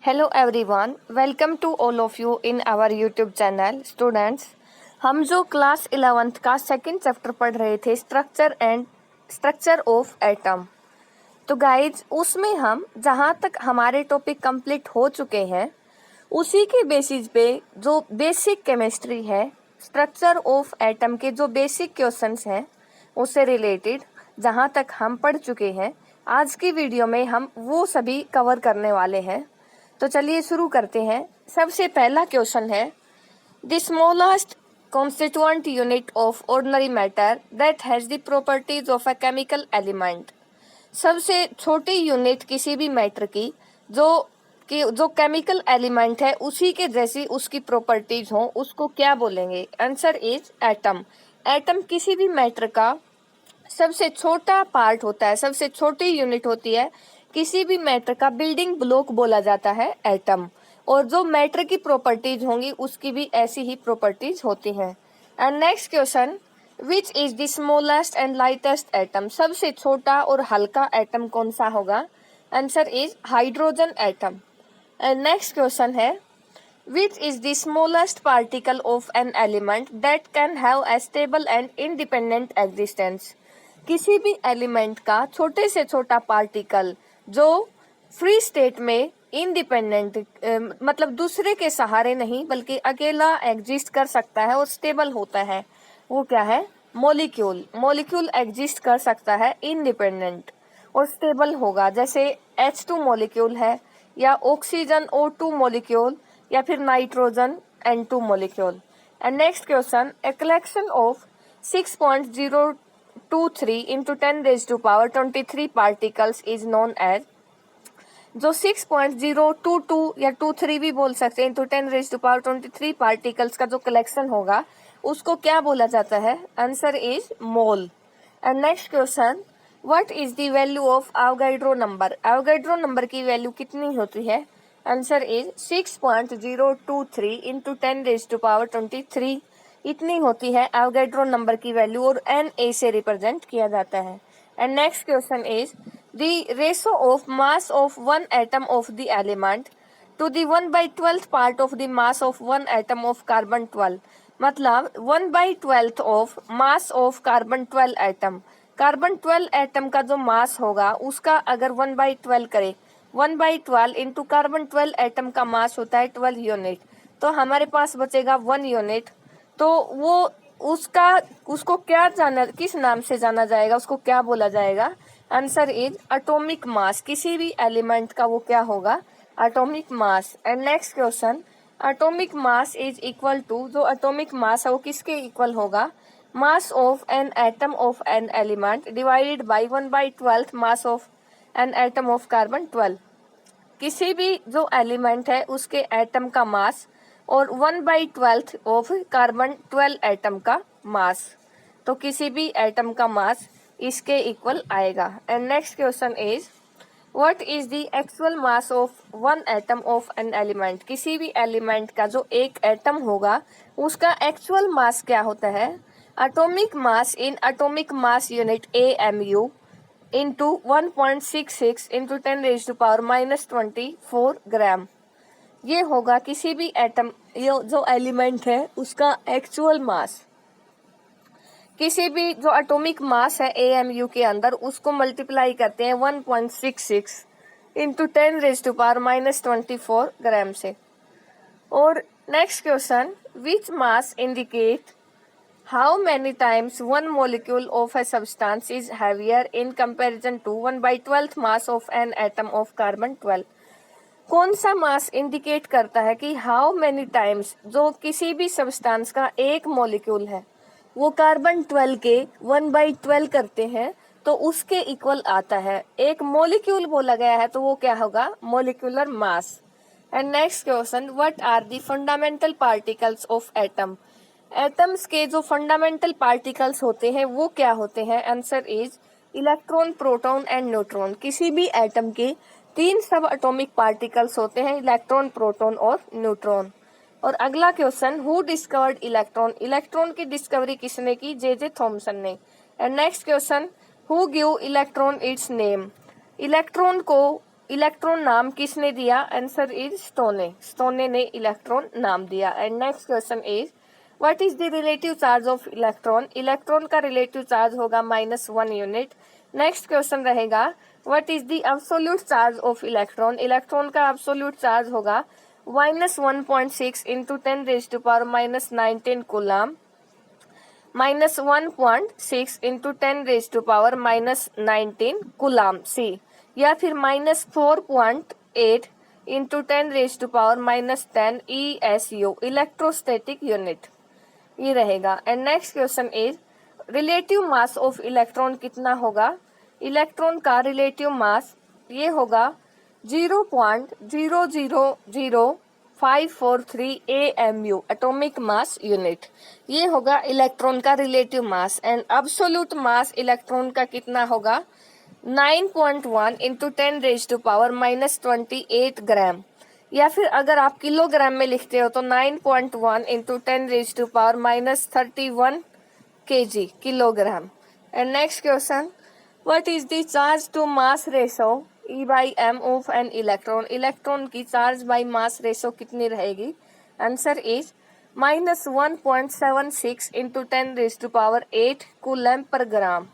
Hello everyone, welcome to all of you in our YouTube channel. Students, हम जो class 11th का second chapter पढ़ रहे थे, स्ट्रक्चर ऑफ एटम। तो गाइज, उसमें हम जहाँ तक हमारे टॉपिक कंप्लीट हो चुके हैं, उसी के बेसिस पे जो बेसिक केमिस्ट्री है, स्ट्रक्चर ऑफ एटम के जो बेसिक क्वेश्चंस हैं उससे रिलेटेड जहाँ तक हम पढ़ चुके हैं, आज की वीडियो में हम वो सभी कवर करने वाले हैं। तो चलिए शुरू करते हैं। सबसे पहला क्वेश्चन है, the smallest constituent unit of ordinary matter that has the properties of a chemical element. सबसे छोटी यूनिट किसी भी मैटर की जो केमिकल एलिमेंट है उसी के जैसी उसकी प्रॉपर्टीज हो, उसको क्या बोलेंगे? Answer is atom. एटम किसी भी मैटर का सबसे छोटा पार्ट होता है, सबसे छोटी यूनिट होती है। किसी भी मैटर का बिल्डिंग ब्लॉक बोला जाता है एटम, और जो मैटर की प्रॉपर्टीज होंगी उसकी भी ऐसी ही प्रॉपर्टीज होती हैं। And next question, which is the smallest and lightest atom. सबसे छोटा और हल्का एटम कौन सा होगा? Answer is hydrogen atom. And next question है, which is the smallest particle of an element that can have a stable and independent existence। किसी भी एलिमेंट का छोटे से छोटा पार्टिकल जो फ्री स्टेट में इंडिपेंडेंट मतलब दूसरे के सहारे नहीं बल्कि अकेला एग्जिस्ट कर सकता है और स्टेबल होता है, वो क्या है? मॉलिक्यूल। मॉलिक्यूल एग्जिस्ट कर सकता है इंडिपेंडेंट और स्टेबल होगा, जैसे H2 मॉलिक्यूल है, या ऑक्सीजन O2 मॉलिक्यूल, या फिर nitrogen N2 molecule. And next question, a collection of 6.023 into 10⁻23 particles is known as. जो 6.022 या 23 भी बोल सकते हैं, इंटू 10⁻23 पार्टिकल्स का जो कलेक्शन होगा उसको क्या बोला जाता है? Answer is mole. And next question, what is the value of Avogadro number. Avogadro number की वैल्यू कितनी होती है? आंसर इज 6.023 इंटू 10⁻23 इतनी होती है एवोगैड्रो नंबर की वैल्यू, और Na से रिप्रेजेंट किया जाता है। And next question is the ratio of mass of one atom of the element to the 1/12 part of the mass of one atom of carbon 12। मतलब 1/12 of mass of carbon 12 atom. Carbon 12 atom का जो मास होगा उसका अगर 1/12 करे, 1/12 into carbon 12 atom का मास होता है 12 यूनिट, तो हमारे पास बचेगा 1 यूनिट। तो वो उसको क्या जाना, किस नाम से जाना जाएगा, उसको क्या बोला जाएगा? Answer is atomic mass. किसी भी एलिमेंट का वो क्या होगा? Atomic mass. And next question, atomic mass is equal to, जो एटॉमिक मास है वो किसके इक्वल होगा? Mass of an atom of an element divided by 1/12 mass of an atom of carbon 12। किसी भी जो एलिमेंट है उसके एटम का मास और 1/12 ऑफ कार्बन 12 एटम का मास, तो किसी भी एटम का मास इसके इक्वल आएगा। And next question is, what is the actual mass of one atom of an element. किसी भी एलिमेंट का जो एक एटम होगा उसका एक्चुअल मास क्या होता है? Atomic mass in atomic mass unit AMU into 1.66 into 10⁻⁻24 ग्राम। ये होगा किसी भी एटम, ये जो एलिमेंट है उसका एक्चुअल मास। किसी भी जो एटॉमिक मास है AMU के अंदर, उसको मल्टीप्लाई करते हैं 1.66 इंटू 10⁻⁻24 ग्राम से। और next question, which mass indicate how many times one molecule of a substance is heavier in comparison to 1/12 mass of an atom of carbon 12। कौन सा मास इंडिकेट करता है कि हाउ मेनी टाइम्स जो किसी भी सब्सटेंस का एक मॉलिक्यूल है वो कार्बन 12 के 1/12 करते हैं तो उसके इक्वल आता है। एक मॉलिक्यूल बोला गया है तो वो क्या होगा? Molecular mass. And next question, what are the fundamental particles of atom. Atoms के जो फंडामेंटल पार्टिकल्स होते हैं वो क्या होते हैं? Answer is electron, proton and neutron. किसी भी एटम के 3 सब एटॉमिक पार्टिकल्स होते हैं, इलेक्ट्रॉन, प्रोटॉन और न्यूट्रॉन। और अगला question, who discovered electron. Electron की डिस्कवरी किसने की? J.J. थॉमसन ने। And next question, who give electron it's name. Electron को इलेक्ट्रॉन नाम किसने दिया? आंसर इज स्टोने, स्टोने ने इलेक्ट्रॉन नाम दिया। And next question is what is the relative charge of electron? Electron का रिलेटिव चार्ज होगा -1 यूनिट। नेक्स्ट क्वेश्चन रहेगा what is the absolute charge of electron? Electron का एब्सोल्यूट चार्ज होगा -1.6 into 10⁻⁻19 coulomb, -1.6 into 10⁻⁻19 coulomb सी, या फिर -4.8 into 10⁻⁻10 ESU electrostatic unit, ये रहेगा। And next question is relative mass of electron कितना होगा? इलेक्ट्रॉन का रिलेटिव मास ये होगा 0.000543 AMU एटॉमिक मास यूनिट, ये होगा इलेक्ट्रॉन का relative mass. And absolute mass electron का कितना होगा? 9.1 इंटू 10⁻⁻28 ग्राम, या फिर अगर आप किलोग्राम में लिखते हो तो 9.1 into 10⁻⁻31 kg kilogram. And next question what is the charge to mass ratio E/m of an electron? Electron की चार्ज बाई मास रेशो कितनी रहेगी? Answer is -1.76 into 10⁸ coulomb per gram.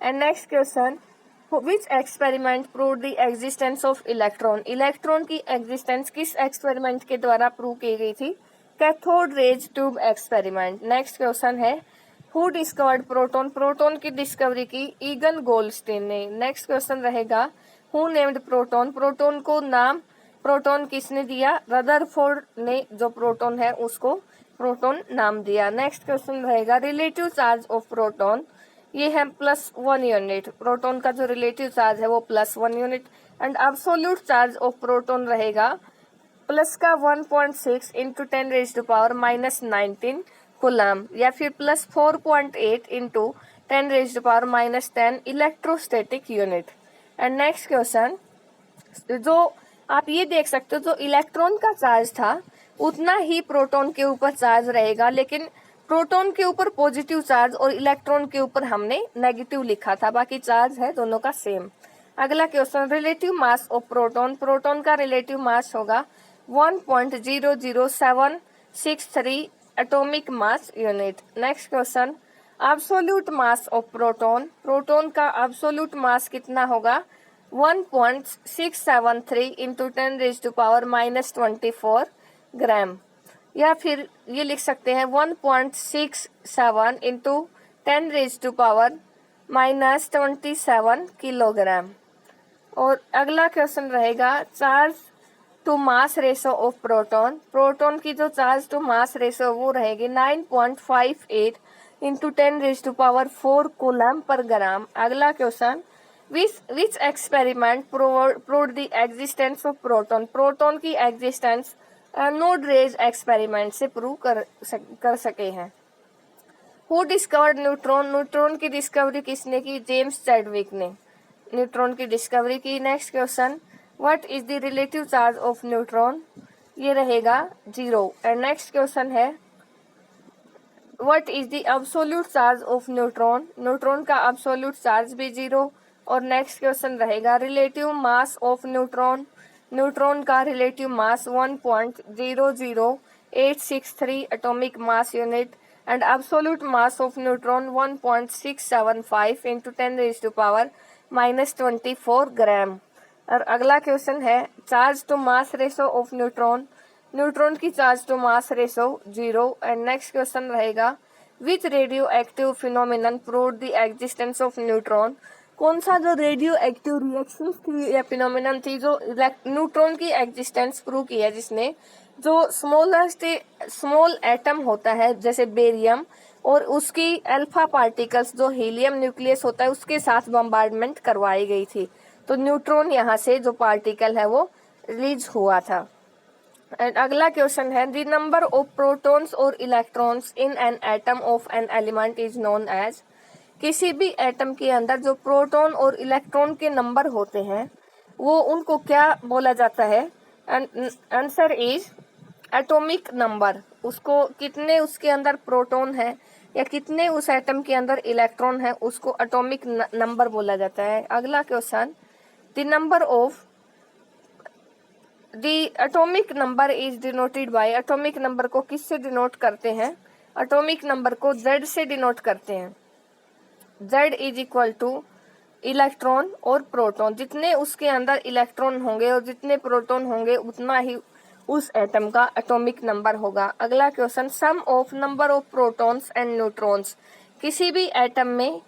And next question which experiment prove the existence of electron? Electron की existence किस experiment के द्वारा prove की गई थी? Cathode rays tube experiment. Next question है हु डिस्कवर्ड प्रोटॉन? प्रोटॉन की डिस्कवरी की ईगन गोल्डस्टीन ने। नेक्स्ट क्वेश्चन रहेगा हु नेम्ड प्रोटॉन? प्रोटॉन को नाम प्रोटॉन किसने दिया? रदरफोर्ड ने जो प्रोटॉन है उसको प्रोटॉन नाम दिया। नेक्स्ट क्वेश्चन रहेगा रिलेटिव चार्ज ऑफ प्रोटॉन, ये है +1 यूनिट। प्रोटॉन का जो रिलेटिव चार्ज है वो +1 unit. And absolute charge of proton रहेगा प्लस का 1.6 इंटू 10⁻⁻19 कूलम, या फिर +4.8 into 10⁻⁻10 electrostatic unit. And next question जो आप ये देख सकते हो जो इलेक्ट्रॉन का चार्ज था उतना ही प्रोटॉन के ऊपर चार्ज रहेगा, लेकिन प्रोटॉन के ऊपर पॉजिटिव चार्ज और इलेक्ट्रॉन के ऊपर हमने नेगेटिव लिखा था, बाकी चार्ज है दोनों का सेम। अगला question relative mass of proton? Proton का रिलेटिव मास होगा 1.00763 atomic mass unit. Next question absolute mass of proton? Proton का एब्सोल्यूट मास कितना होगा? 1.673 इंटू 10⁻⁻24 ग्राम, या फिर ये लिख सकते हैं 1.67 इंटू 10⁻⁻27 किलोग्राम। और अगला क्वेश्चन रहेगा charge to mass ratio of proton? Proton की जो चार्ज टू मास रेशो वो रहेगी 9.58 इंटू 10⁻⁴ कूलम पर ग्राम। अगला question which experiment proved the existence of proton? Proton की एग्जिस्टेंस नोड रेज एक्सपेरिमेंट से प्रूव कर सके हैं। Who discovered neutron? न्यूट्रॉन की डिस्कवरी किसने की? जेम्स चैडविक ने न्यूट्रॉन की डिस्कवरी की। Next question what is the relative charge of neutron? ये रहेगा 0। एंड नेक्स्ट क्वेश्चन है what is the absolute charge of neutron? Neutron का एब्सोल्यूट चार्ज भी 0। और नेक्स्ट क्वेश्चन रहेगा relative mass of neutron? Neutron का relative mass 1.00863 atomic mass unit. And absolute mass of neutron 1.675 into 10⁻⁻24 gram. और अगला question है charge to mass ratio of neutron? Neutron की charge to mass ratio 0। And next question रहेगा which radioactive phenomenon proved the existence of neutron? कौन सा जो radio active reaction थी या फिनोमिनन थी जो न्यूट्रॉन की एग्जिस्टेंस प्रूव की है, जिसने जो स्मॉल एटम होता है जैसे बेरियम और उसकी अल्फा पार्टिकल्स जो हीलियम न्यूक्लियस होता है उसके साथ बम्बार्डमेंट करवाई गई थी, तो न्यूट्रॉन यहाँ से जो पार्टिकल है वो रिलीज हुआ था। एंड अगला क्वेश्चन है द नंबर ऑफ प्रोटॉन्स और electrons in an atom of an element is known as? किसी भी एटम के अंदर जो प्रोटॉन और इलेक्ट्रॉन के नंबर होते हैं वो उनको क्या बोला जाता है? Answer is atomic number. उसको कितने उसके अंदर प्रोटॉन है या कितने उस एटम के अंदर इलेक्ट्रॉन है उसको एटॉमिक नंबर बोला जाता है। अगला question the number of the atomic number is denoted by, atomic number को किससे डिनोट करते हैं? एटॉमिक नंबर को Z से डिनोट करते हैं। Z is equal two electron और प्रोटॉन, जितने उसके अंदर इलेक्ट्रॉन होंगे और जितने प्रोटॉन होंगे उतना ही उस एटम का एटॉमिक नंबर होगा। अगला question, sum of number of protons and neutrons, किसी भी एटम में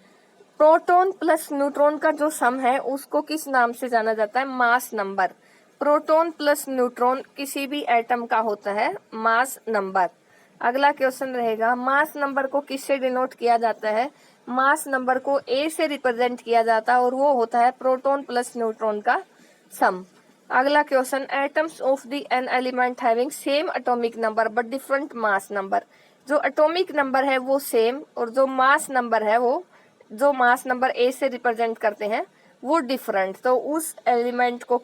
प्रोटॉन प्लस न्यूट्रॉन का जो सम है उसको किस नाम से जाना जाता है? Mass number. Proton plus neutron किसी भी एटम का होता है मास नंबर। अगला क्वेश्चन रहेगा, मास नंबर को किससे डिनोट किया जाता है? मास नंबर को A से रिप्रेजेंट किया जाता है और वो होता है प्रोटॉन प्लस न्यूट्रॉन का सम। अगला question, atoms of the an element having same atomic number but different mass number, जो एटॉमिक नंबर है वो सेम और जो मास नंबर है वो, जो मास नंबर A से रिप्रेजेंट करते हैं वो डिफरेंट, तो उस एलिमेंट को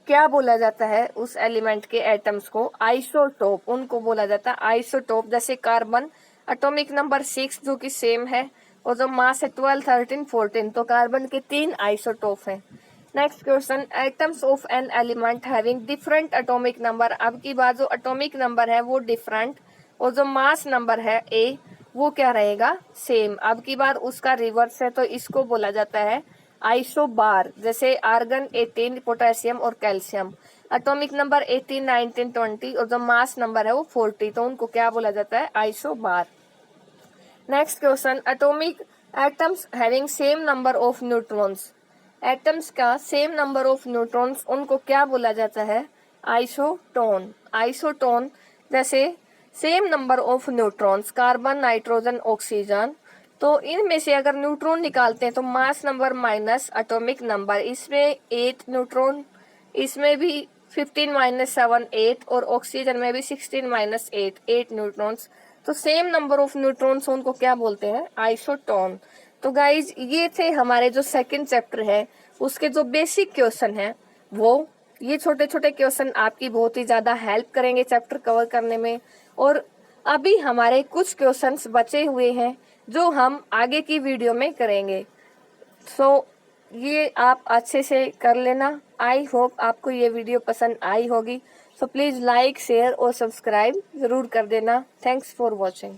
क्या बोला जाता है? उस एलिमेंट के एटम्स को आइसोटोप, उनको बोला जाता है आइसोटोप। जैसे कार्बन एटॉमिक नंबर 6 जो कि सेम है और जो मास है 12, 13, 14, तो कार्बन के 3 आइसोटोप हैं। Next question, atoms of an element having different atomic number, अब की बात जो एटॉमिक नंबर है वो डिफरेंट और जो मास नंबर है A वो क्या रहेगा? सेम। अब की बार उसका रिवर्स है तो इसको बोला जाता है आइसोबार। जैसे आर्गन 18, पोटेशियम और कैल्शियम एटॉमिक नंबर 18, 19, 20 और जो मास नंबर है वो 40, तो उनको क्या बोला जाता है? Isobar. Next question, atomic atoms having same number of neutrons, atoms का सेम नंबर ऑफ न्यूट्रॉन्स उनको क्या बोला जाता है? आइसोटोन। आइसोटोन जैसे same number of neutrons carbon, nitrogen, oxygen, तो इनमें से अगर न्यूट्रॉन निकालते हैं तो mass number minus atomic number, इसमें 8 न्यूट्रॉन, इसमें भी 15 माइनस 7 8 और ऑक्सीजन में भी 16 माइनस 8 8 न्यूट्रॉन्स, तो सेम नंबर ऑफ न्यूट्रॉन्स उनको क्या बोलते हैं? आइसोटोन। तो गाइज ये थे हमारे जो सेकंड चैप्टर है उसके जो बेसिक क्वेश्चन है वो, ये छोटे छोटे क्वेश्चन आपकी बहुत ही ज्यादा हेल्प करेंगे चैप्टर कवर करने में। और अभी हमारे कुछ क्वेश्चंस बचे हुए हैं जो हम आगे की वीडियो में करेंगे, सो ये आप अच्छे से कर लेना। आई होप आपको ये वीडियो पसंद आई होगी, सो प्लीज़ लाइक, शेयर और सब्सक्राइब ज़रूर कर देना। Thanks for watching.